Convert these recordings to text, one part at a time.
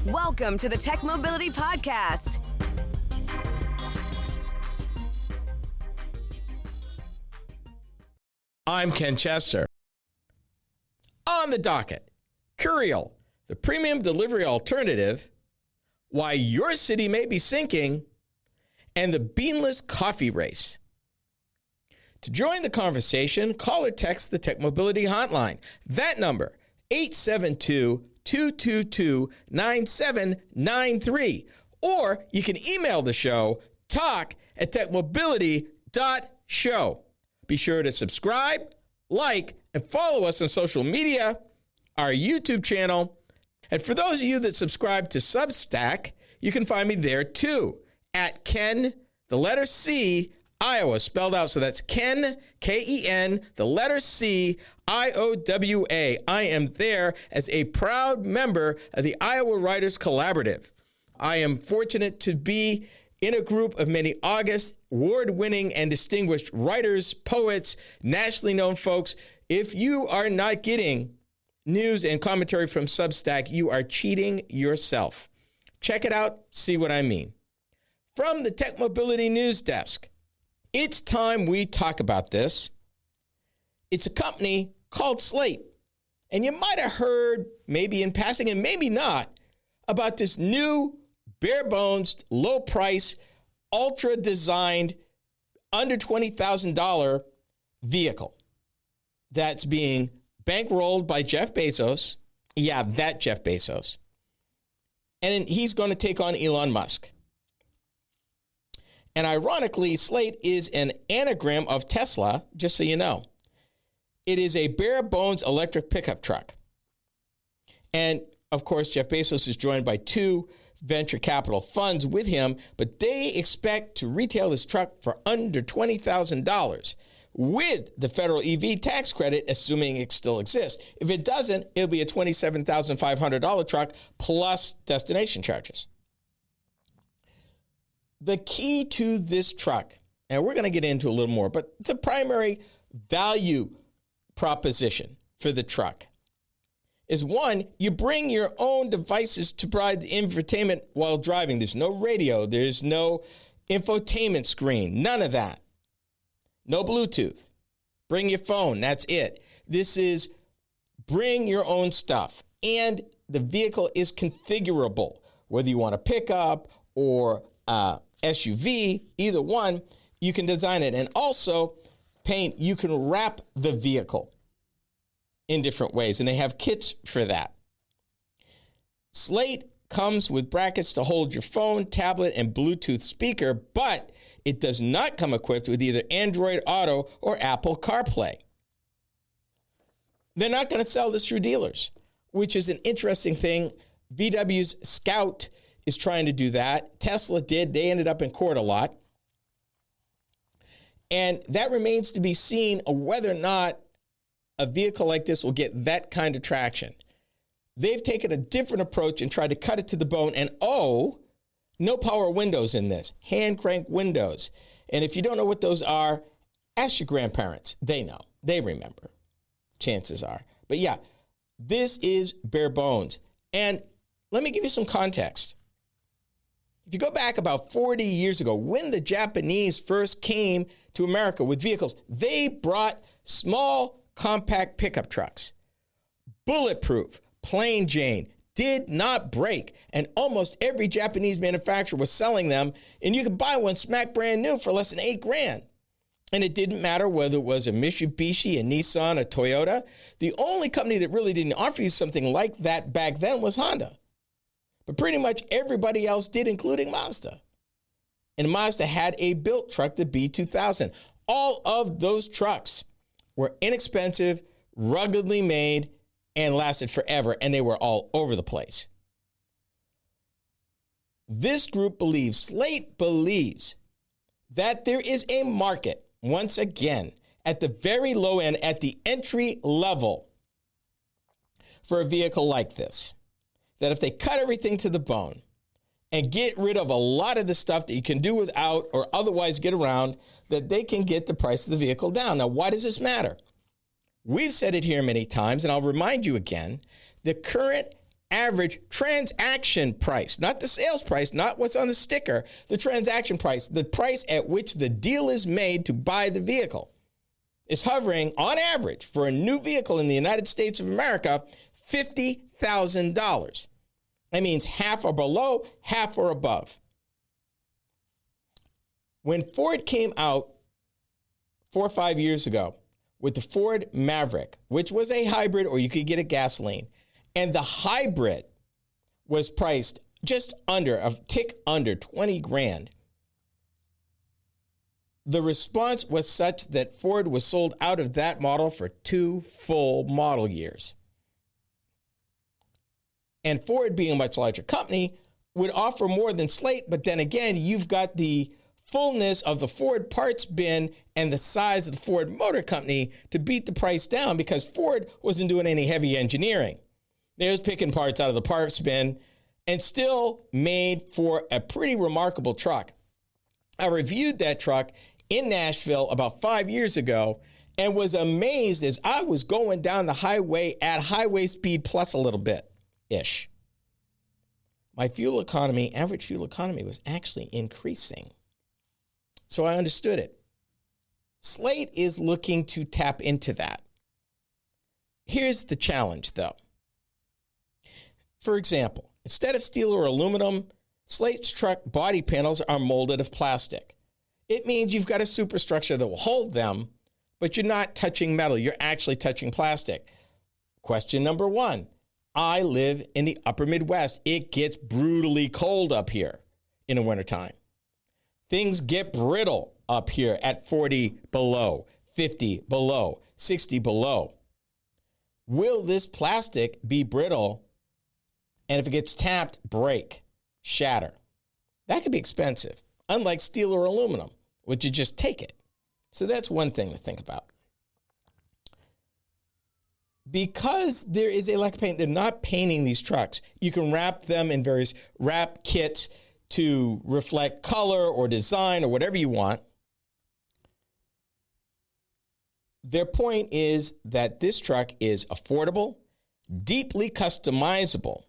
Welcome to the Tech Mobility Podcast. I'm Ken Chester. On the docket, Courial, the premium delivery alternative, why your city may be sinking, and the beanless coffee race. To join the conversation, call or text the Tech Mobility Hotline. That number, 872-222-9793. Or you can email the show, talk@techmobility.show. Be sure to subscribe, like, and follow us on social media, our YouTube channel. And for those of you that subscribe to Substack, you can find me there too, at Ken, the letter C, Iowa, spelled out. So that's Ken, K-E-N, the letter C, I-O-W-A. I am there as a proud member of the Iowa Writers Collaborative. I am fortunate to be in a group of many August award-winning and distinguished writers, poets, nationally known folks. If you are not getting news and commentary from Substack, you are cheating yourself. Check it out, see what I mean. From the Tech Mobility News Desk, it's time we talk about this. It's a company called Slate. And you might have heard, maybe in passing and maybe not, about this new bare-bones, low-price, ultra-designed, under $20,000 vehicle that's being bankrolled by Jeff Bezos. Yeah, that Jeff Bezos. And he's going to take on Elon Musk. And ironically, Slate is an anagram of Tesla, just so you know. It is a bare-bones electric pickup truck. And, of course, Jeff Bezos is joined by two venture capital funds with him, but they expect to retail this truck for under $20,000 with the federal EV tax credit, assuming it still exists. If it doesn't, it'll be a $27,500 truck plus destination charges. The key to this truck, and we're going to get into a little more, but the primary value proposition for the truck is, one, you bring your own devices to provide the infotainment while driving. There's no radio. There's no infotainment screen. None of that. No Bluetooth. Bring your phone. That's it. This is bring your own stuff. And the vehicle is configurable, whether you want a pickup or SUV, either one, you can design it. And also, paint, you can wrap the vehicle in different ways, and they have kits for that. Slate comes with brackets to hold your phone, tablet, and Bluetooth speaker, but it does not come equipped with either Android Auto or Apple CarPlay. They're not going to sell this through dealers, which is an interesting thing. VW's Scout is trying to do that. Tesla did. They ended up in court a lot. And that remains to be seen whether or not a vehicle like this will get that kind of traction. They've taken a different approach and tried to cut it to the bone. And no power windows in this. Hand crank windows. And if you don't know what those are, ask your grandparents. They know. They remember. Chances are. But yeah, this is bare bones. And let me give you some context. If you go back about 40 years ago, when the Japanese first came to America with vehicles, they brought small, compact pickup trucks. Bulletproof, plain Jane, did not break. And almost every Japanese manufacturer was selling them. And you could buy one smack brand new for less than $8,000. And it didn't matter whether it was a Mitsubishi, a Nissan, a Toyota. The only company that really didn't offer you something like that back then was Honda. But pretty much everybody else did, including Mazda. And Mazda had a built truck, the B2000. All of those trucks were inexpensive, ruggedly made, and lasted forever, and they were all over the place. This group believes, Slate believes, that there is a market, once again, at the very low end, at the entry level, for a vehicle like this. That if they cut everything to the bone and get rid of a lot of the stuff that you can do without or otherwise get around, that they can get the price of the vehicle down. Now, why does this matter? We've said it here many times, and I'll remind you again, the current average transaction price, not the sales price, not what's on the sticker, the transaction price, the price at which the deal is made to buy the vehicle, is hovering on average for a new vehicle in the United States of America, $50,000. That means half or below, half or above. When Ford came out 4 or 5 years ago with the Ford Maverick, which was a hybrid or you could get a gasoline, and the hybrid was priced just under, a tick under 20 grand. The response was such that Ford was sold out of that model for 2 full model years. And Ford, being a much larger company, would offer more than Slate, but then again, you've got the fullness of the Ford parts bin and the size of the Ford Motor Company to beat the price down because Ford wasn't doing any heavy engineering. They was picking parts out of the parts bin and still made for a pretty remarkable truck. I reviewed that truck in Nashville about 5 years ago and was amazed as I was going down the highway at highway speed plus a little bit-ish. My fuel economy, average fuel economy, was actually increasing. So I understood it. Slate is looking to tap into that. Here's the challenge, though. For example, instead of steel or aluminum, Slate's truck body panels are molded of plastic. It means you've got a superstructure that will hold them, but you're not touching metal. You're actually touching plastic. Question number 1. I live in the upper Midwest. It gets brutally cold up here in the wintertime. Things get brittle up here at 40 below, 50 below, 60 below. Will this plastic be brittle? And if it gets tapped, break, shatter? That could be expensive, unlike steel or aluminum, which you just take it. So that's one thing to think about. Because there is a lack of paint, they're not painting these trucks. You can wrap them in various wrap kits to reflect color or design or whatever you want. Their point is that this truck is affordable, deeply customizable.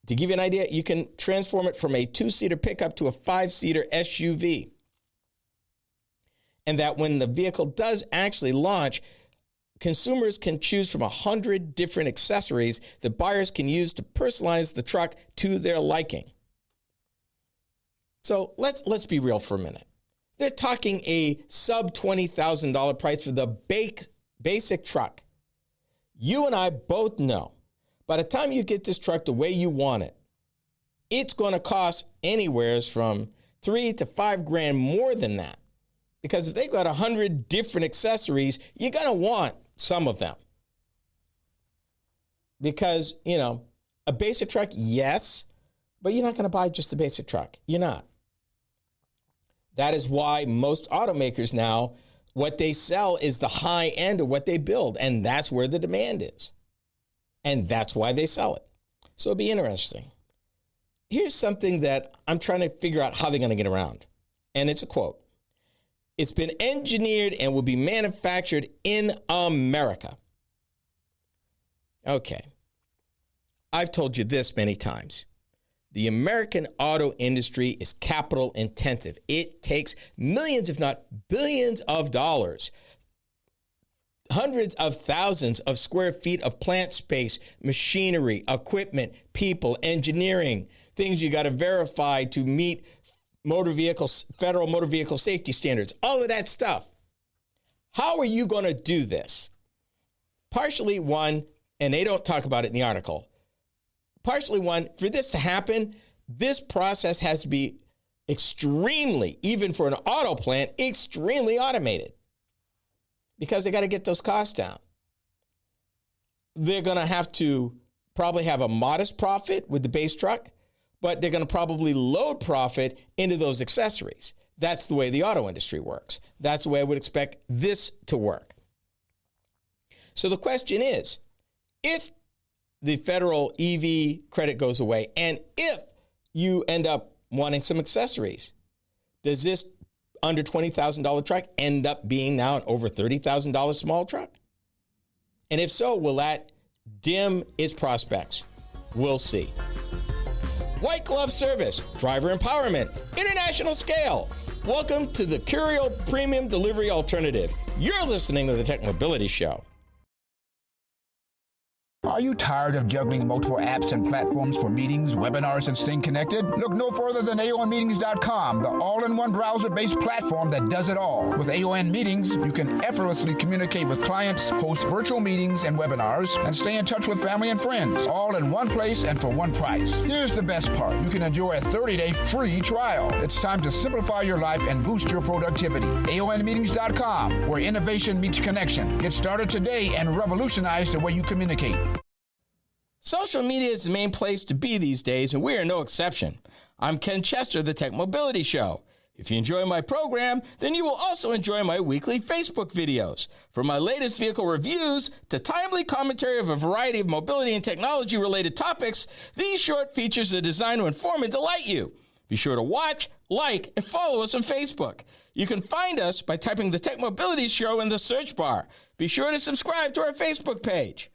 To give you an idea, you can transform it from a 2-seater pickup to a 5-seater SUV. And that when the vehicle does actually launch, consumers can choose from 100 different accessories that buyers can use to personalize the truck to their liking. So let's be real for a minute. They're talking a sub $20,000 price for the basic truck. You and I both know, by the time you get this truck the way you want it, it's going to cost anywhere from $3 to $5 grand more than that. Because if they've got 100 different accessories, you're going to want some of them. Because, a basic truck, yes, but you're not going to buy just a basic truck. You're not. That is why most automakers now, what they sell is the high end of what they build, and that's where the demand is. And that's why they sell it. So it'll be interesting. Here's something that I'm trying to figure out how they're going to get around. And it's a quote. It's been engineered and will be manufactured in America. Okay. I've told you this many times. The American auto industry is capital intensive. It takes millions, if not billions of dollars, hundreds of thousands of square feet of plant space, machinery, equipment, people, engineering, things you got to verify to meet federal motor vehicle safety standards, all of that stuff. How are you going to do this? Partially, one, and they don't talk about it in the article, partially, one, for this to happen, this process has to be extremely, even for an auto plant, extremely automated because they got to get those costs down. They're going to have to probably have a modest profit with the base truck, but they're going to probably load profit into those accessories. That's the way the auto industry works. That's the way I would expect this to work. So the question is, if the federal EV credit goes away, and if you end up wanting some accessories, does this under $20,000 truck end up being now an over $30,000 small truck? And if so, will that dim its prospects. We'll see. White glove service, driver empowerment, international scale. Welcome to the Courial Premium Delivery Alternative. You're listening to the Tech Mobility Show. Are you tired of juggling multiple apps and platforms for meetings, webinars, and staying connected? Look no further than AONmeetings.com, the all-in-one browser-based platform that does it all. With AON Meetings, you can effortlessly communicate with clients, host virtual meetings and webinars, and stay in touch with family and friends, all in one place and for one price. Here's the best part. You can enjoy a 30-day free trial. It's time to simplify your life and boost your productivity. AONmeetings.com, where innovation meets connection. Get started today and revolutionize the way you communicate. Social media is the main place to be these days, and we are no exception. I'm Ken Chester, the Tech Mobility Show. If you enjoy my program, then you will also enjoy my weekly Facebook videos. From my latest vehicle reviews to timely commentary of a variety of mobility and technology-related topics, these short features are designed to inform and delight you. Be sure to watch, like, and follow us on Facebook. You can find us by typing the Tech Mobility Show in the search bar. Be sure to subscribe to our Facebook page.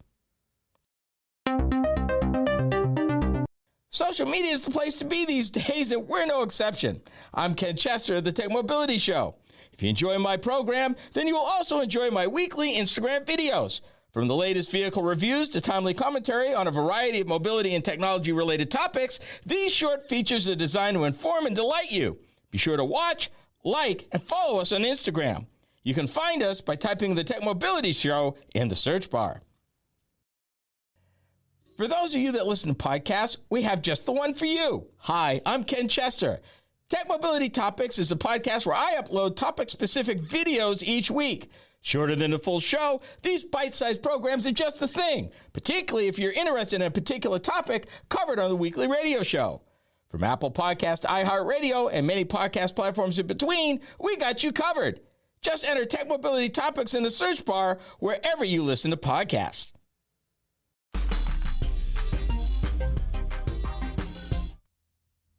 Social media is the place to be these days, and we're no exception. I'm Ken Chester of the Tech Mobility Show. If you enjoy my program, then you will also enjoy my weekly Instagram videos. From the latest vehicle reviews to timely commentary on a variety of mobility and technology-related topics, these short features are designed to inform and delight you. Be sure to watch, like, and follow us on Instagram. You can find us by typing the Tech Mobility Show in the search bar. For those of you that listen to podcasts, we have just the one for you. Hi, I'm Ken Chester. Tech Mobility Topics is a podcast where I upload topic-specific videos each week. Shorter than the full show, these bite-sized programs are just the thing, particularly if you're interested in a particular topic covered on the weekly radio show. From Apple Podcast to iHeartRadio and many podcast platforms in between, we got you covered. Just enter Tech Mobility Topics in the search bar wherever you listen to podcasts.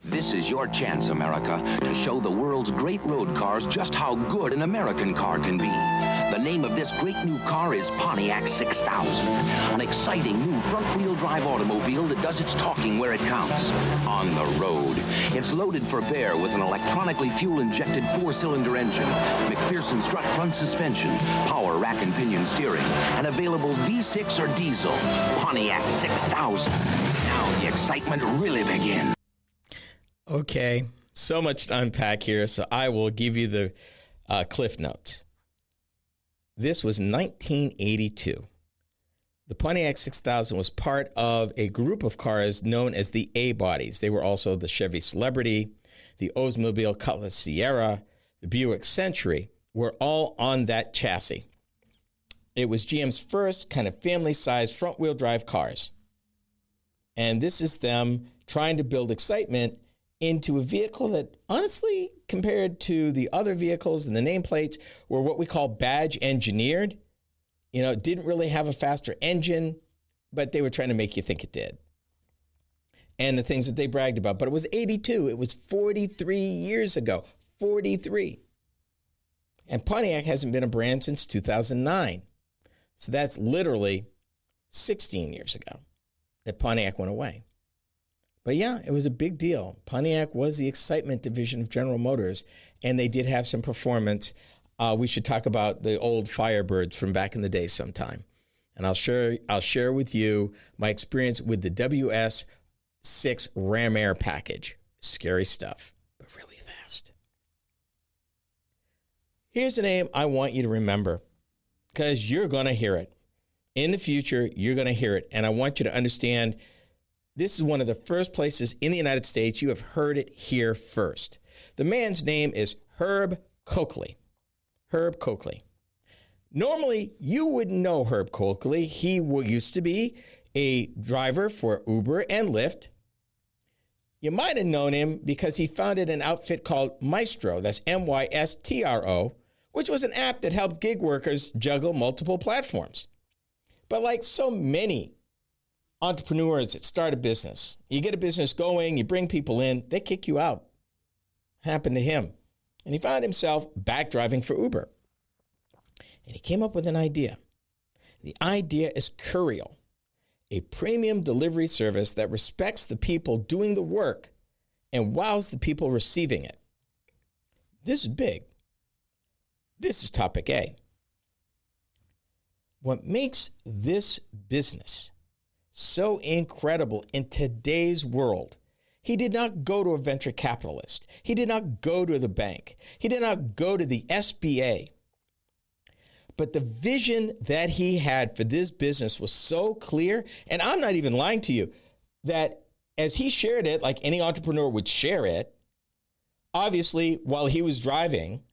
This is your chance, America, to show the world's great road cars just how good an American car can be. The name of this great new car is Pontiac 6000, an exciting new front-wheel drive automobile that does its talking where it counts, on the road. It's loaded for bear with an electronically fuel-injected four-cylinder engine, McPherson strut front suspension, power rack and pinion steering, and available V6 or diesel. Pontiac 6000. Now the excitement really begins. Okay, so much to unpack here, so I will give you the cliff notes. This was 1982. The Pontiac 6000 was part of a group of cars known as the A-bodies. They were also the Chevy Celebrity, the Oldsmobile Cutlass Sierra, the Buick Century, were all on that chassis. It was GM's first kind of family-sized front-wheel drive cars. And this is them trying to build excitement into a vehicle that, honestly, compared to the other vehicles and the nameplates, were what we call badge engineered. You know, it didn't really have a faster engine, but they were trying to make you think it did. And the things that they bragged about. But it was 82. It was 43 years ago. 43. And Pontiac hasn't been a brand since 2009. So that's literally 16 years ago that Pontiac went away. But yeah, it was a big deal. Pontiac was the excitement division of General Motors, and they did have some performance. We should talk about the old Firebirds from back in the day sometime. And I'll share with you my experience with the WS6 Ram Air package. Scary stuff, but really fast. Here's a name I want you to remember, because you're going to hear it. In the future, you're going to hear it. And I want you to understand this is one of the first places in the United States you have heard it here first. The man's name is Herb Coakley. Herb Coakley. Normally, you wouldn't know Herb Coakley. He used to be a driver for Uber and Lyft. You might have known him because he founded an outfit called Maestro, that's M-Y-S-T-R-O, which was an app that helped gig workers juggle multiple platforms. But like so many entrepreneurs that start a business, you get a business going, you bring people in, they kick you out. Happened to him. And he found himself back driving for Uber. And he came up with an idea. The idea is Courial. a premium delivery service that respects the people doing the work and wows the people receiving it. This is big. This is topic A. What makes this business so incredible in today's world, he did not go to a venture capitalist. He did not go to the bank. He did not go to the SBA. But the vision that he had for this business was so clear, and I'm not even lying to you, that as he shared it, like any entrepreneur would share it, obviously, while he was driving,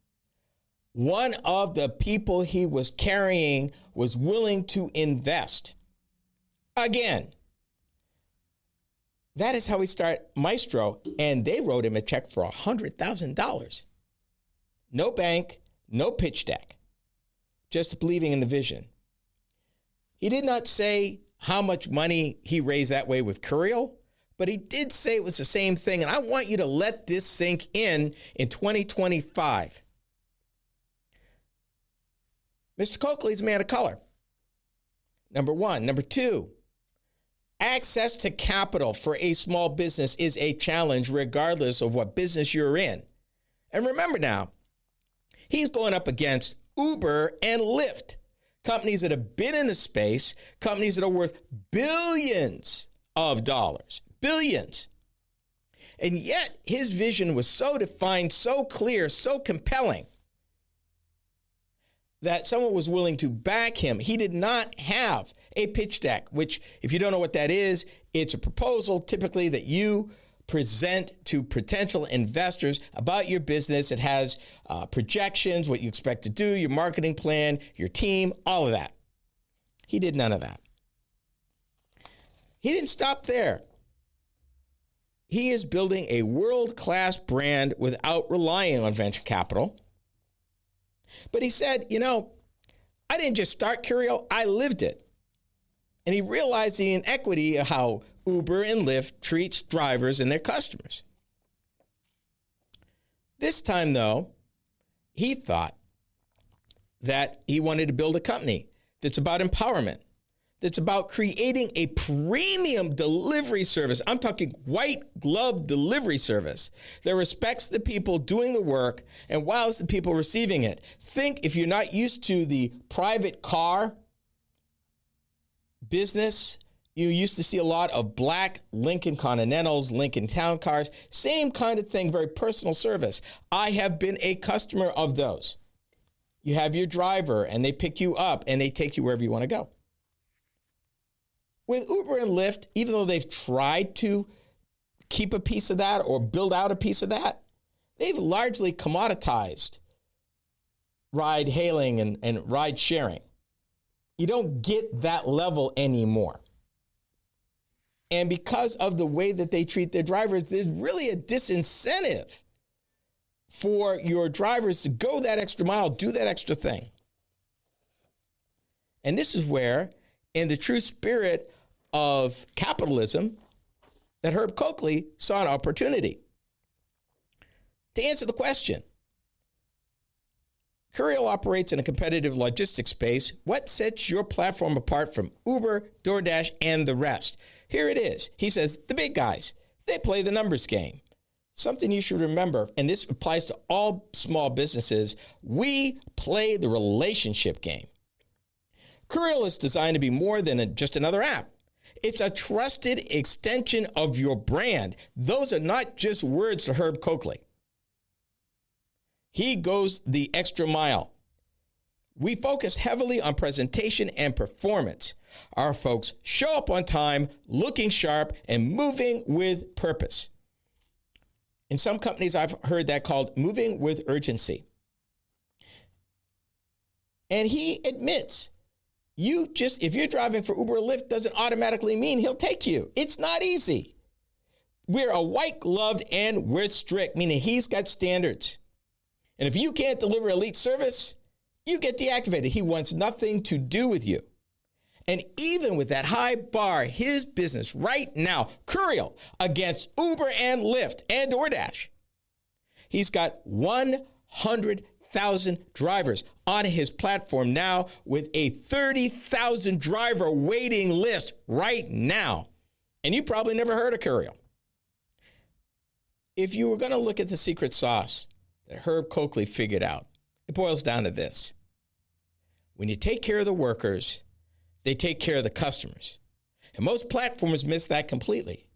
one of the people he was carrying was willing to invest. Again, that is how we start Maestro, and they wrote him a check for $100,000. No bank, no pitch deck, just believing in the vision. He did not say how much money he raised that way with Courial, but he did say it was the same thing, and I want you to let this sink in 2025. Mr. Coakley's a man of color, number one. Number two, access to capital for a small business is a challenge regardless of what business you're in. And remember now, he's going up against Uber and Lyft, companies that have been in the space, companies that are worth billions of dollars, billions. And yet his vision was so defined, so clear, so compelling that someone was willing to back him. He did not have a pitch deck, which, if you don't know what that is, it's a proposal typically that you present to potential investors about your business. It has projections, what you expect to do, your marketing plan, your team, all of that. He did none of that. He didn't stop there. He is building a world-class brand without relying on venture capital. But he said, I didn't just start Courial, I lived it. And he realized the inequity of how Uber and Lyft treats drivers and their customers. This time, though, he thought that he wanted to build a company that's about empowerment, that's about creating a premium delivery service. I'm talking white glove delivery service that respects the people doing the work and wows the people receiving it. Think, if you're not used to the private car business, you used to see a lot of black Lincoln Continentals, Lincoln Town Cars, same kind of thing, very personal service. I have been a customer of those. You have your driver and they pick you up and they take you wherever you want to go. With Uber and Lyft, even though they've tried to keep a piece of that or build out a piece of that, they've largely commoditized ride hailing and ride sharing. You don't get that level anymore. And because of the way that they treat their drivers, there's really a disincentive for your drivers to go that extra mile, do that extra thing. And this is where, in the true spirit of capitalism, that Herb Coakley saw an opportunity. To answer the question, Courial operates in a competitive logistics space. What sets your platform apart from Uber, DoorDash, and the rest? Here it is. He says, the big guys, they play the numbers game. Something you should remember, and this applies to all small businesses, we play the relationship game. Courial is designed to be more than just another app. It's a trusted extension of your brand. Those are not just words to Herb Coakley. He goes the extra mile. We focus heavily on presentation and performance. Our folks show up on time, looking sharp, and moving with purpose. In some companies, I've heard that called moving with urgency. And he admits, if you're driving for Uber or Lyft, doesn't automatically mean he'll take you. It's not easy. We're a white gloved and we're strict, meaning he's got standards. And if you can't deliver elite service, you get deactivated. He wants nothing to do with you. And even with that high bar, his business right now, Courial, against Uber and Lyft and DoorDash, he's got 100 30,000 drivers on his platform now with a 30,000 driver waiting list right now. And you probably never heard of Courial. If you were going to look at the secret sauce that Herb Coakley figured out, it boils down to this. When you take care of the workers, they take care of the customers. And most platforms miss that completely.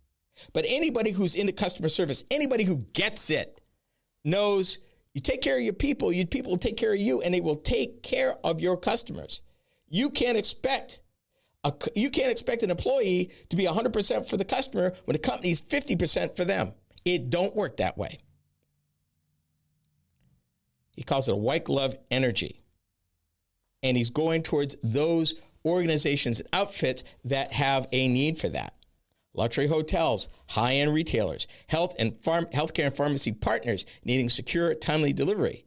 But anybody who's into customer service, anybody who gets it, knows you take care of your people will take care of you, and they will take care of your customers. You can't expect an employee to be 100% for the customer when the company's 50% for them. It don't work that way. He calls it a white glove energy. And he's going towards those organizations and outfits that have a need for that. Luxury hotels, high-end retailers, healthcare and pharmacy partners needing secure, timely delivery.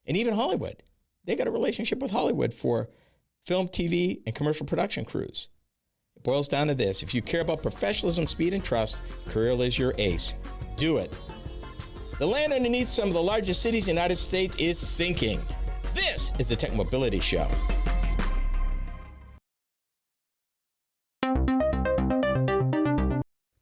And even Hollywood. They got a relationship with Hollywood for film, TV, and commercial production crews. It boils down to this. If you care about professionalism, speed, and trust, Courial is your ace. Do it. The land underneath some of the largest cities in the United States is sinking. This is the Tech Mobility Show.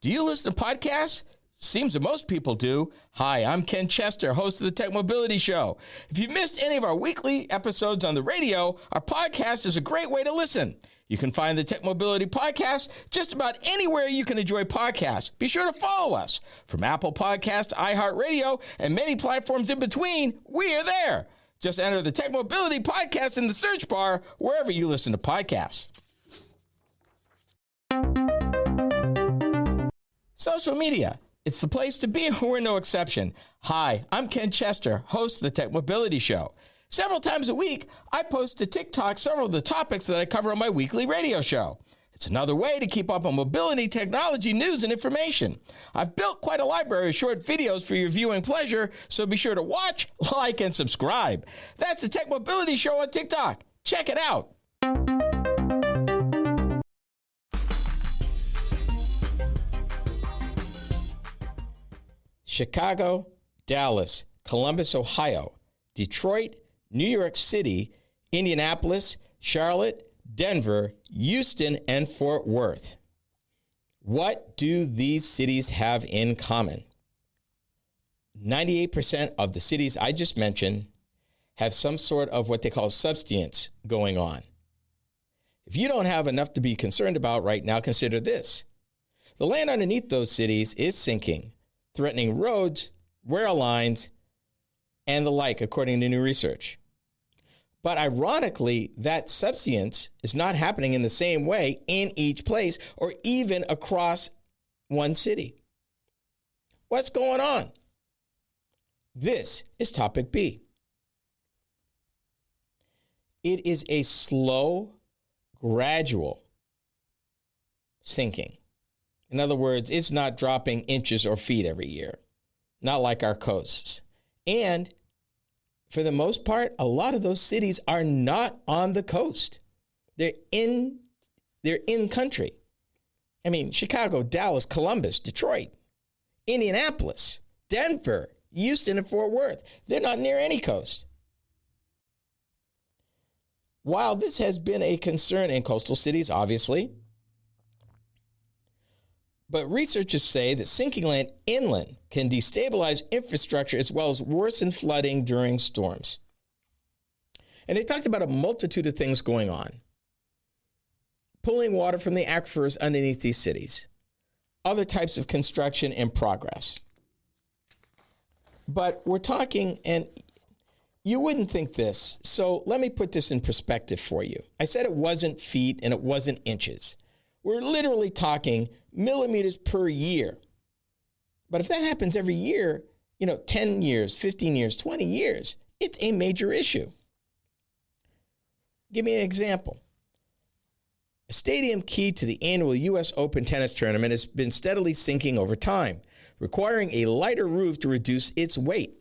Do you listen to podcasts? Seems that most people do. Hi, I'm Ken Chester, host of the Tech Mobility Show. If you've missed any of our weekly episodes on the radio, our podcast is a great way to listen. You can find the Tech Mobility Podcast just about anywhere you can enjoy podcasts. Be sure to follow us. From Apple Podcasts to iHeartRadio and many platforms in between, we are there. Just enter the Tech Mobility Podcast in the search bar wherever you listen to podcasts. Social media. It's the place to be. We're no exception. Hi, I'm Ken Chester, host of the Tech Mobility Show. Several times a week, I post to TikTok several of the topics that I cover on my weekly radio show. It's another way to keep up on mobility, technology, news, and information. I've built quite a library of short videos for your viewing pleasure, so be sure to watch, like, and subscribe. That's the Tech Mobility Show on TikTok. Check it out. Chicago, Dallas, Columbus, Ohio, Detroit, New York City, Indianapolis, Charlotte, Denver, Houston, and Fort Worth. What do these cities have in common? 98% of the cities I just mentioned have some sort of what they call subsidence going on. If you don't have enough to be concerned about right now, consider this. The land underneath those cities is sinking, threatening roads, rail lines, and the like, according to new research. But ironically, that subsidence is not happening in the same way in each place or even across one city. What's going on? This is topic B. It is a slow, gradual sinking. In other words, it's not dropping inches or feet every year, not like our coasts. And for the most part, a lot of those cities are not on the coast. They're in country. I mean, Chicago, Dallas, Columbus, Detroit, Indianapolis, Denver, Houston, and Fort Worth. They're not near any coast. While this has been a concern in coastal cities, obviously, but researchers say that sinking land inland can destabilize infrastructure as well as worsen flooding during storms. And they talked about a multitude of things going on. Pulling water from the aquifers underneath these cities. Other types of construction in progress. But we're talking, and you wouldn't think this, so let me put this in perspective for you. I said it wasn't feet and it wasn't inches. We're literally talking millimeters per year. But if that happens every year, 10 years, 15 years, 20 years, it's a major issue. Give me an example. A stadium key to the annual U.S. Open tennis tournament has been steadily sinking over time, requiring a lighter roof to reduce its weight.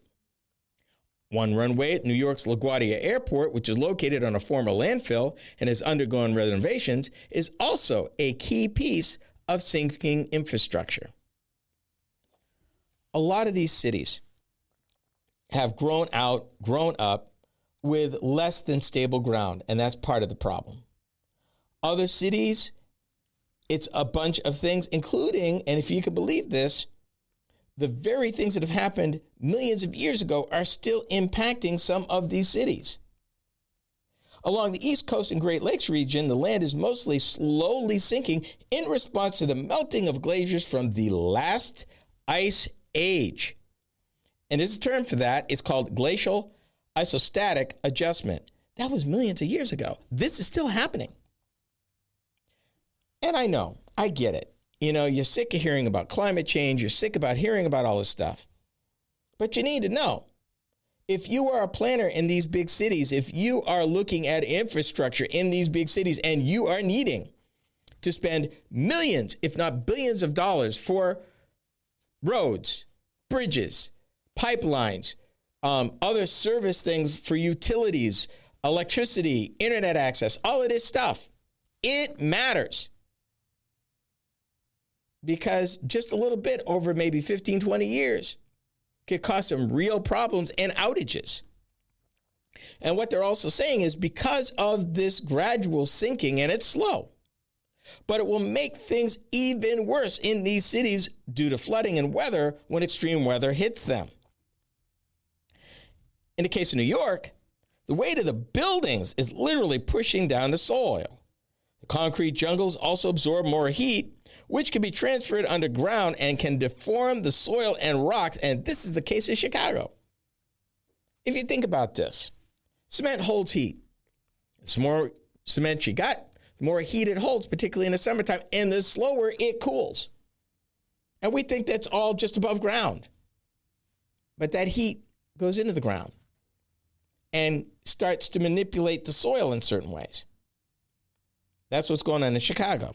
One runway at New York's LaGuardia Airport, which is located on a former landfill and has undergone renovations, is also a key piece of sinking infrastructure. A lot of these cities have grown up with less than stable ground, and that's part of the problem. Other cities, it's a bunch of things, including, and if you could believe this, the very things that have happened millions of years ago are still impacting some of these cities. Along the East Coast and Great Lakes region, the land is mostly slowly sinking in response to the melting of glaciers from the last ice age. And there's a term for that. It's called glacial isostatic adjustment. That was millions of years ago. This is still happening. And I know, I get it. You know, you're sick of hearing about climate change. You're sick about hearing about all this stuff. But you need to know, if you are a planner in these big cities, if you are looking at infrastructure in these big cities and you are needing to spend millions, if not billions of dollars for roads, bridges, pipelines, other service things for utilities, electricity, internet access, all of this stuff, it matters. Because just a little bit over maybe 15, 20 years could cause some real problems and outages. And what they're also saying is because of this gradual sinking, and it's slow, but it will make things even worse in these cities due to flooding and weather when extreme weather hits them. In the case of New York, the weight of the buildings is literally pushing down the soil. The concrete jungles also absorb more heat, which can be transferred underground and can deform the soil and rocks. And this is the case in Chicago. If you think about this, cement holds heat. The more cement you got, the more heat it holds, particularly in the summertime, and the slower it cools. And we think that's all just above ground. But that heat goes into the ground and starts to manipulate the soil in certain ways. That's what's going on in Chicago.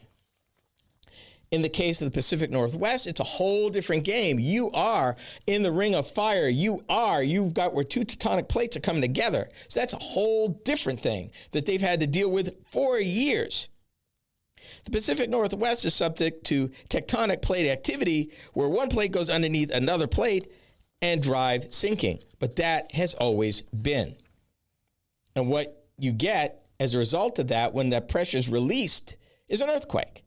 In the case of the Pacific Northwest, it's a whole different game. You are in the ring of fire. You've got where two tectonic plates are coming together. So that's a whole different thing that they've had to deal with for years. The Pacific Northwest is subject to tectonic plate activity where one plate goes underneath another plate and drive sinking. But that has always been. And what you get as a result of that when that pressure is released is an earthquake,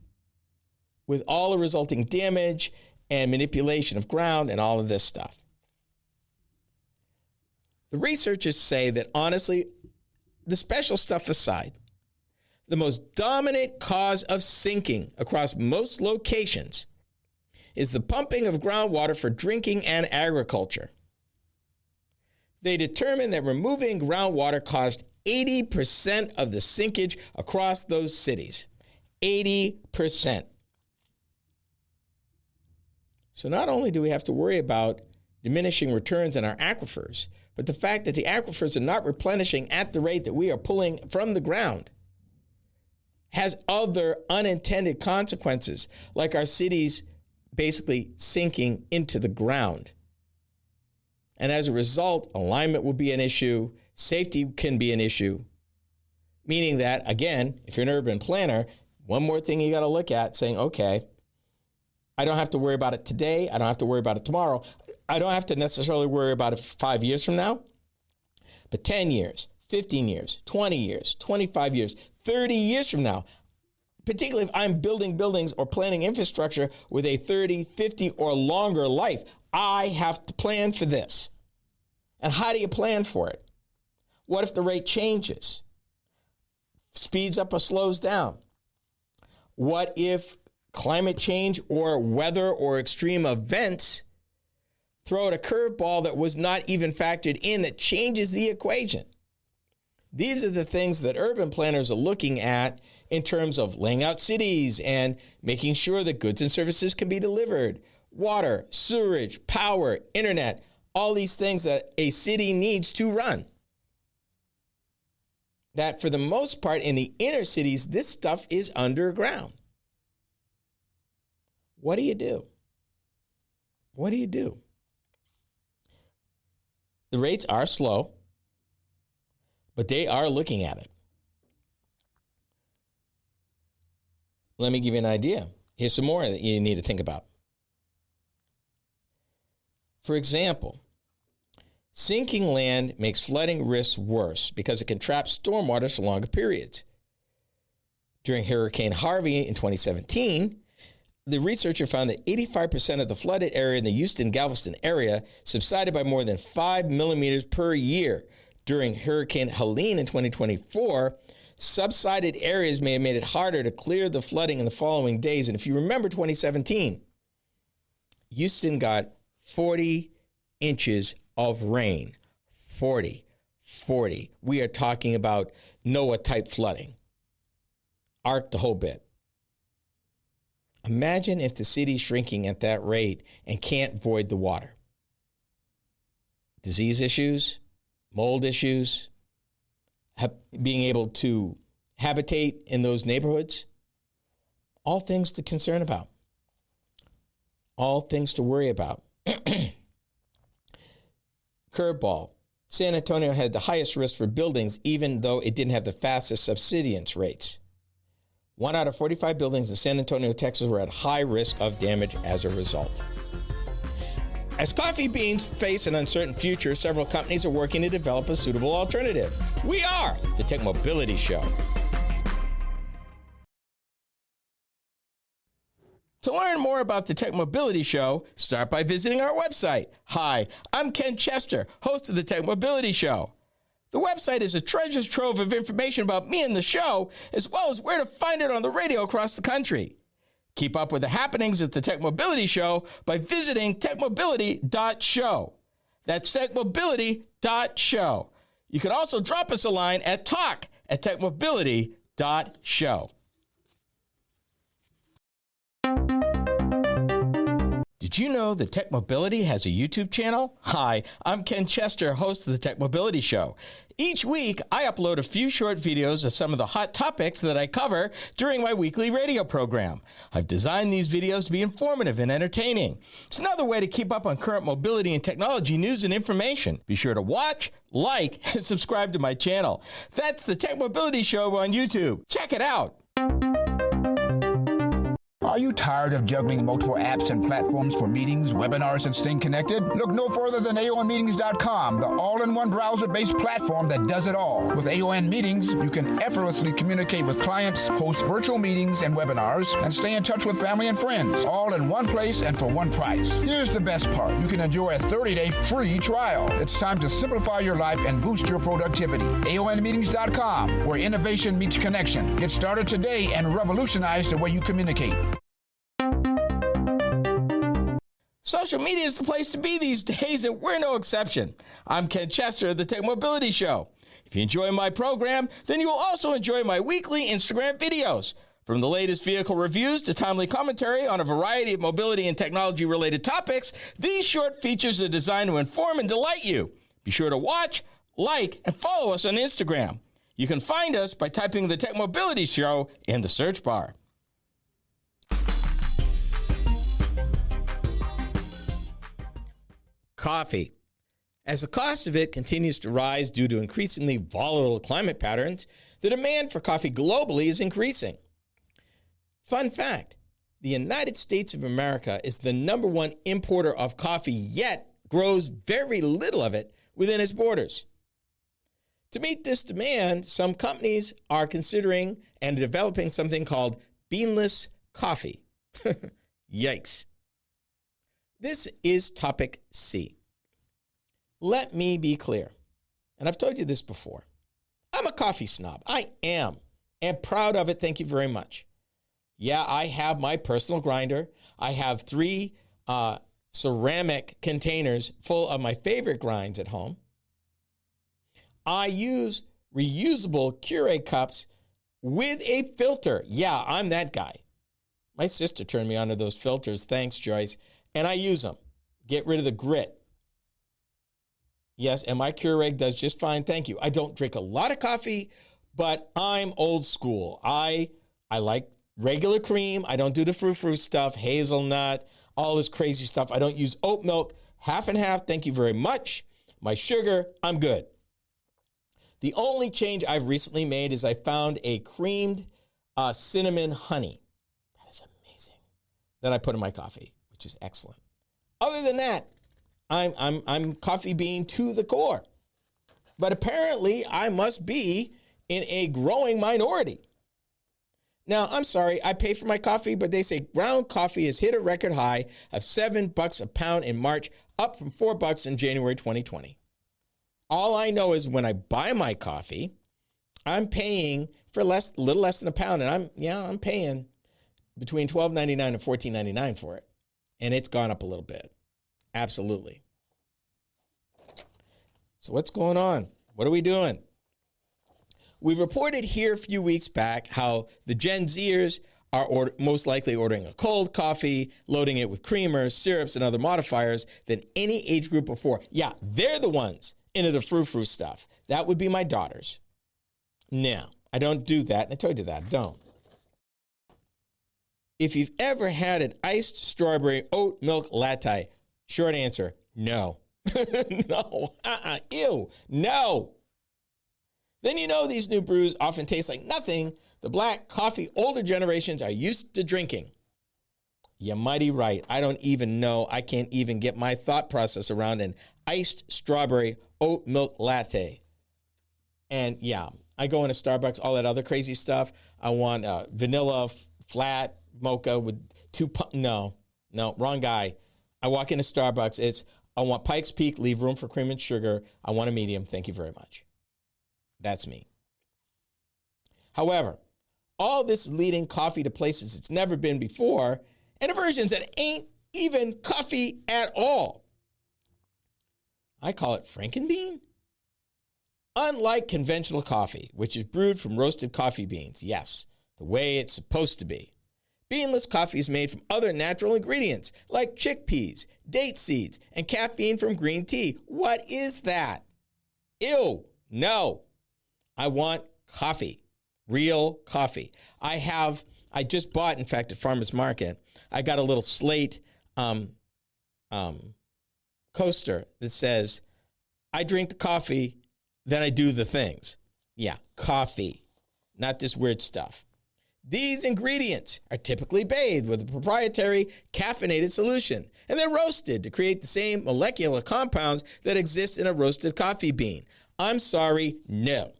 with all the resulting damage and manipulation of ground and all of this stuff. The researchers say that, honestly, the special stuff aside, the most dominant cause of sinking across most locations is the pumping of groundwater for drinking and agriculture. They determined that removing groundwater caused 80% of the sinkage across those cities. 80%. So not only do we have to worry about diminishing returns in our aquifers, but the fact that the aquifers are not replenishing at the rate that we are pulling from the ground has other unintended consequences, like our cities basically sinking into the ground. And as a result, alignment will be an issue, safety can be an issue, meaning that, again, if you're an urban planner, one more thing you got to look at, saying, okay, I don't have to worry about it today. I don't have to worry about it tomorrow. I don't have to necessarily worry about it 5 years from now. But 10 years, 15 years, 20 years, 25 years, 30 years from now, particularly if I'm building buildings or planning infrastructure with a 30, 50, or longer life, I have to plan for this. And how do you plan for it? What if the rate changes? Speeds up or slows down? What if climate change or weather or extreme events throw out a curveball that was not even factored in that changes the equation? These are the things that urban planners are looking at in terms of laying out cities and making sure that goods and services can be delivered. Water, sewerage, power, internet, all these things that a city needs to run. That for the most part in the inner cities, this stuff is underground. What do you do? What do you do? The rates are slow, but they are looking at it. Let me give you an idea. Here's some more that you need to think about. For example, Sinking land makes flooding risks worse because it can trap stormwater for longer periods. During Hurricane Harvey in 2017, the researcher found that 85% of the flooded area in the Houston-Galveston area subsided by more than 5 millimeters per year. During Hurricane Helene in 2024, subsided areas may have made it harder to clear the flooding in the following days. And if you remember 2017, Houston got 40 inches of rain. 40. We are talking about Noah-type flooding. Arc the whole bit. Imagine if the city's shrinking at that rate and can't void the water. Disease issues, mold issues, being able to habitate in those neighborhoods, all things to concern about, all things to worry about. Curveball. San Antonio had the highest risk for buildings, even though it didn't have the fastest subsidence rates. 1 out of 45 buildings in San Antonio, Texas were at high risk of damage as a result. As coffee beans face an uncertain future, several companies are working to develop a suitable alternative. We are the Tech Mobility Show. To learn more about the Tech Mobility Show, start by visiting our website. Hi, I'm Ken Chester, host of the Tech Mobility Show. The website is a treasure trove of information about me and the show, as well as where to find it on the radio across the country. Keep up with the happenings at the Tech Mobility Show by visiting techmobility.show. That's techmobility.show. You can also drop us a line at talk@techmobility.show. Did you know that Tech Mobility has a YouTube channel? Hi, I'm Ken Chester, host of the Tech Mobility Show. Each week, I upload a few short videos of some of the hot topics that I cover during my weekly radio program. I've designed these videos to be informative and entertaining. It's another way to keep up on current mobility and technology news and information. Be sure to watch, like, and subscribe to my channel. That's the Tech Mobility Show on YouTube. Check it out. Are you tired of juggling multiple apps and platforms for meetings, webinars, and staying connected? Look no further than aonmeetings.com, the all-in-one browser-based platform that does it all. With AON Meetings, you can effortlessly communicate with clients, host virtual meetings and webinars, and stay in touch with family and friends, all in one place and for one price. Here's the best part. You can enjoy a 30-day free trial. It's time to simplify your life and boost your productivity. aonmeetings.com, where innovation meets connection. Get started today and revolutionize the way you communicate. Social media is the place to be these days, and we're no exception. I'm Ken Chester of the Tech Mobility Show. If you enjoy my program, then you will also enjoy my weekly Instagram videos. From the latest vehicle reviews to timely commentary on a variety of mobility and technology-related topics, these short features are designed to inform and delight you. Be sure to watch, like, and follow us on Instagram. You can find us by typing the Tech Mobility Show in the search bar. Coffee. As the cost of it continues to rise due to increasingly volatile climate patterns, the demand for coffee globally is increasing. Fun fact, the United States of America is the #1 importer of coffee, yet grows very little of it within its borders. To meet this demand, some companies are considering and developing something called beanless coffee. Yikes. This is topic C. Let me be clear, and I've told you this before. I'm a coffee snob. I am, and proud of it. Thank you very much. Yeah, I have my personal grinder. I have 3 ceramic containers full of my favorite grinds at home. I use reusable Keurig cups with a filter. Yeah, I'm that guy. My sister turned me onto those filters. Thanks, Joyce. And I use them. Get rid of the grit. Yes, and my Keurig does just fine. Thank you. I don't drink a lot of coffee, but I'm old school. I like regular cream. I don't do the frou-frou stuff, hazelnut, all this crazy stuff. I don't use oat milk. Half and half. Thank you very much. My sugar, I'm good. The only change I've recently made is I found a creamed cinnamon honey. That is amazing. That I put in my coffee, which is excellent. Other than that, I'm coffee bean to the core. But apparently I must be in a growing minority. Now, I'm sorry, I pay for my coffee, but they say ground coffee has hit a record high of $7 a pound in March, up from $4 in January 2020. All I know is when I buy my coffee, I'm paying for a little less than a pound, and I'm paying between $12.99 and $14.99 for it. And it's gone up a little bit. Absolutely. So what's going on? What are we doing? We reported here a few weeks back how the Gen Zers are most likely ordering a cold coffee, loading it with creamers, syrups, and other modifiers than any age group before. Yeah, they're the ones into the frou-frou stuff. That would be my daughters. Now, I don't do that, and I told you that, I don't. If you've ever had an iced strawberry oat milk latte, short answer, no. No, ew, no. Then you know these new brews often taste like nothing the black coffee older generations are used to drinking. You're mighty right. I don't even know. I can't even get my thought process around an iced strawberry oat milk latte. And yeah, I go into Starbucks, all that other crazy stuff. I want vanilla flat mocha with no, wrong guy. I walk into Starbucks. I want Pikes Peak, leave room for cream and sugar. I want a medium. Thank you very much. That's me. However, all this is leading coffee to places it's never been before, and to versions that ain't even coffee at all. I call it Frankenbean. Unlike conventional coffee, which is brewed from roasted coffee beans, yes, the way it's supposed to be, beanless coffee is made from other natural ingredients like chickpeas, date seeds, and caffeine from green tea. What is that? Ew, no. I want coffee, real coffee. I just bought, in fact, at Farmer's Market, I got a little Slate coaster that says, I drink the coffee, then I do the things. Yeah, coffee, not this weird stuff. These ingredients are typically bathed with a proprietary caffeinated solution, and they're roasted to create the same molecular compounds that exist in a roasted coffee bean. I'm sorry, no.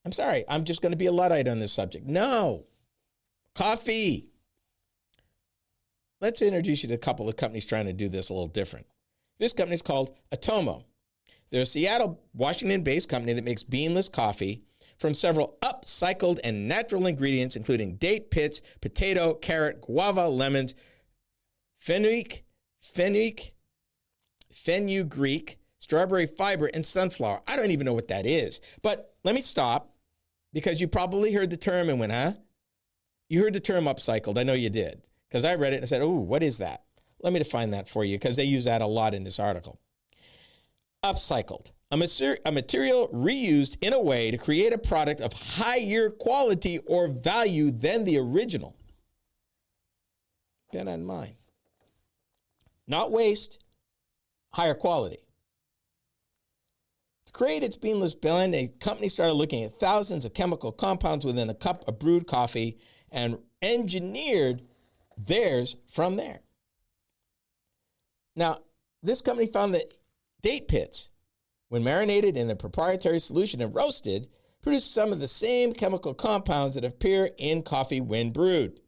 I'm sorry, I'm just going to be a Luddite on this subject. No. Coffee. Let's introduce you to a couple of companies trying to do this a little different. This company is called Atomo. They're a Seattle, Washington-based company that makes beanless coffee from several upcycled and natural ingredients, including date pits, potato, carrot, guava, lemons, fenugreek, strawberry fiber, and sunflower. I don't even know what that is. But let me stop, because you probably heard the term and went, huh? You heard the term upcycled. I know you did, because I read it and I said, oh, what is that? Let me define that for you, because they use that a lot in this article. Upcycled, a material reused in a way to create a product of higher quality or value than the original. Bear that in mind. Not waste, higher quality. To create its beanless blend, a company started looking at thousands of chemical compounds within a cup of brewed coffee and engineered theirs from there. Now, this company found that date pits, when marinated in a proprietary solution and roasted, produce some of the same chemical compounds that appear in coffee when brewed.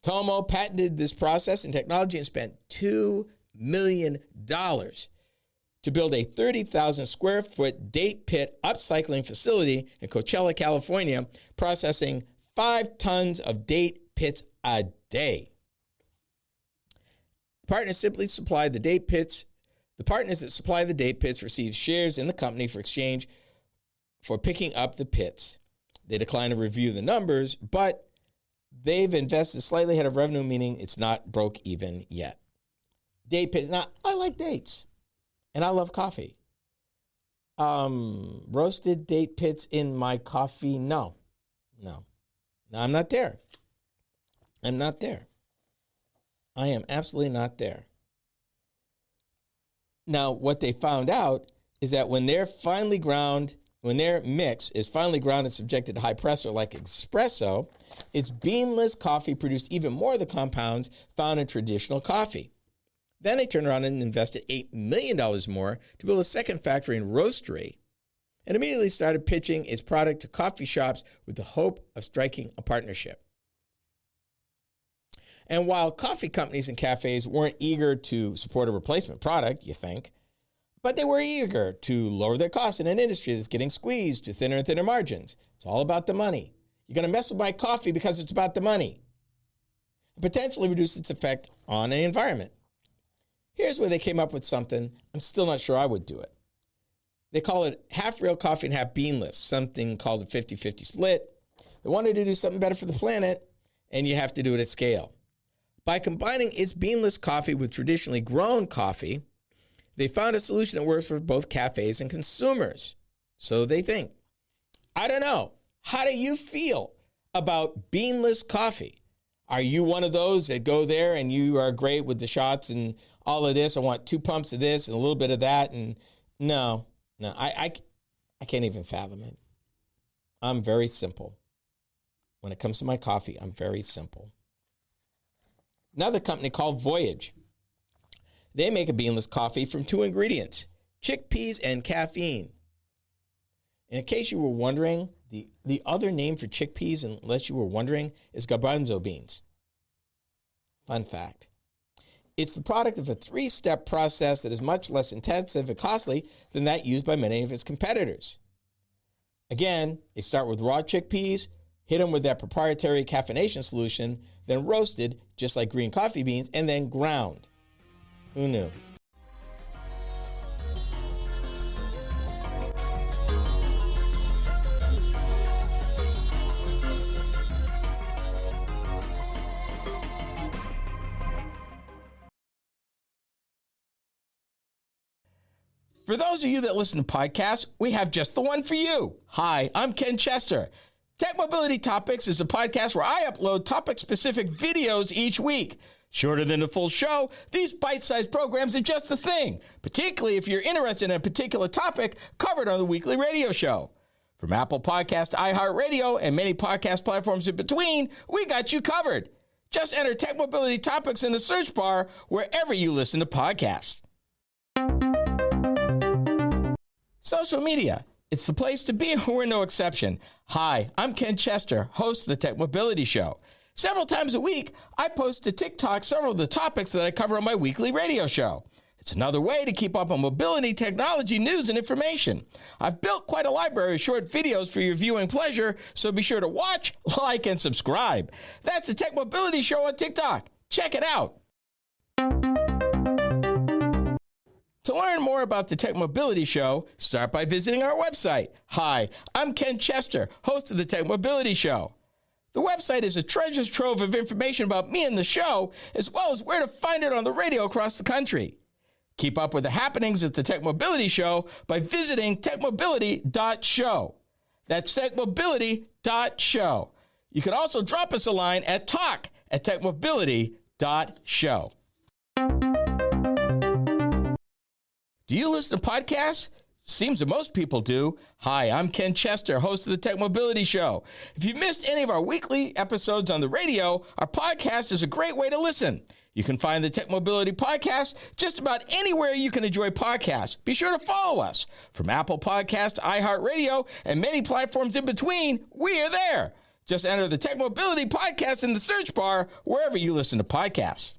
Tomo patented this process and technology and spent $2 million to build a 30,000 square foot date pit upcycling facility in Coachella, California, processing 5 tons of date pits a day. Partners that supply the date pits receive shares in the company for exchange for picking up the pits. They decline to review the numbers, but they've invested slightly ahead of revenue, meaning it's not broke even yet. Date pits. Now, I like dates, and I love coffee. Roasted date pits in my coffee? No, I'm not there. I am absolutely not there. Now, what they found out is that when their mix is finely ground and subjected to high pressure like espresso, its beanless coffee produced even more of the compounds found in traditional coffee. Then they turned around and invested $8 million more to build a second factory and roastery, and immediately started pitching its product to coffee shops with the hope of striking a partnership. And while coffee companies and cafes weren't eager to support a replacement product, you think, but they were eager to lower their costs in an industry that's getting squeezed to thinner and thinner margins. It's all about the money. You're going to mess with my coffee because it's about the money. And potentially reduce its effect on the environment. Here's where they came up with something. I'm still not sure I would do it. They call it half real coffee and half beanless, something called a 50-50 split. They wanted to do something better for the planet, and you have to do it at scale. By combining its beanless coffee with traditionally grown coffee, they found a solution that works for both cafes and consumers. So they think. I don't know. How do you feel about beanless coffee? Are you one of those that go there and you are great with the shots and all of this? I want 2 pumps of this and a little bit of that. And no, I can't even fathom it. I'm very simple. When it comes to my coffee, I'm very simple. Another company called Voyage. They make a beanless coffee from 2 ingredients, chickpeas and caffeine. And in case you were wondering, the other name for chickpeas, unless you were wondering, is garbanzo beans. Fun fact. It's the product of a 3-step process that is much less intensive and costly than that used by many of its competitors. Again, they start with raw chickpeas, hit them with that proprietary caffeination solution, then roasted just like green coffee beans, and then ground. Who knew? For those of you that listen to podcasts, we have just the one for you. Hi, I'm Ken Chester. Tech Mobility Topics is a podcast where I upload topic-specific videos each week. Shorter than the full show, these bite-sized programs are just the thing, particularly if you're interested in a particular topic covered on the weekly radio show. From Apple Podcast to iHeartRadio and many podcast platforms in between, we got you covered. Just enter Tech Mobility Topics in the search bar wherever you listen to podcasts. Social media. It's the place to be, and we're no exception. Hi, I'm Ken Chester, host of the Tech Mobility Show. Several times a week, I post to TikTok several of the topics that I cover on my weekly radio show. It's another way to keep up on mobility, technology, news, and information. I've built quite a library of short videos for your viewing pleasure, so be sure to watch, like, and subscribe. That's the Tech Mobility Show on TikTok. Check it out. To learn more about the Tech Mobility Show, start by visiting our website. Hi, I'm Ken Chester, host of the Tech Mobility Show. The website is a treasure trove of information about me and the show, as well as where to find it on the radio across the country. Keep up with the happenings at the Tech Mobility Show by visiting techmobility.show. That's techmobility.show. You can also drop us a line at talk@techmobility.show. Do you listen to podcasts? Seems that most people do. Hi, I'm Ken Chester, host of the Tech Mobility Show. If you missed any of our weekly episodes on the radio, our podcast is a great way to listen. You can find the Tech Mobility Podcast just about anywhere you can enjoy podcasts. Be sure to follow us. From Apple Podcasts to iHeartRadio and many platforms in between, we are there. Just enter the Tech Mobility Podcast in the search bar wherever you listen to podcasts.